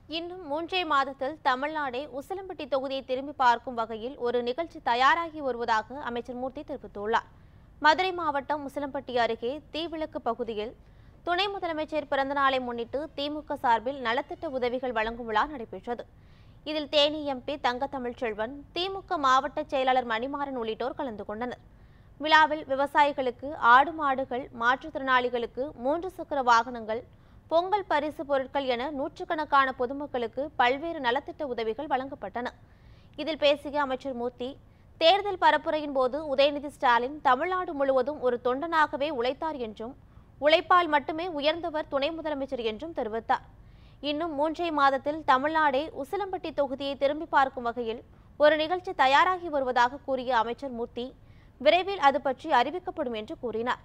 இன்னும் 3 மாதத்தில் தமிழ்நாடே உசிலம்பட்டி தொகுதியை திரும்பி பார்க்கும் வகையில் ஒரு நிகழ்ச்சி தயாராகி வருவதாக அமைச்சர் மூர்த்தி தெரிவித்துள்ளார். மதுரை மாவட்டம் உசிலம்பட்டி அருகே தீவிளக்கு பகுதியில் துணை முதலமைச்சர் பிறந்தநாளை முன்னிட்டு திமுக சார்பில் நலத்திட்ட உதவிகள் வழங்கும் விழா நடைபெற்றது. இதில் தேனி எம்பி தங்கத்தமிழ்ச்செல்வன், திமுக மாவட்ட செயலாளர் மணிமாறன் உள்ளிட்டோர் கலந்து கொண்டனர். விழாவில் விவசாயிகளுக்கு ஆடு மாடுகள், மாற்றுத்திறனாளிகளுக்கு 3 சக்கர வாகனங்கள், பொங்கல் பரிசு பொருட்கள் என நூற்றுக்கணக்கான பொதுமக்களுக்கு பல்வேறு நலத்திட்ட உதவிகள் வழங்கப்பட்டன. இதில் பேசிய அமைச்சர் மூர்த்தி, தேர்தல் பரப்புரையின் போது உதயநிதி ஸ்டாலின் தமிழ்நாடு முழுவதும் ஒரு தொண்டனாகவே உழைத்தார் என்றும், உழைப்பால் மட்டுமே உயர்ந்தவர் துணை முதலமைச்சர் என்றும் தெரிவித்தார். இன்னும் 3 மாதத்தில் தமிழ்நாடே உசிலம்பட்டி தொகுதியை திரும்பி பார்க்கும் வகையில் ஒரு நிகழ்ச்சி தயாராகி வருவதாக கூறிய அமைச்சர் மூர்த்தி, விரைவில் அது பற்றி அறிவிக்கப்படும் என்று கூறினார்.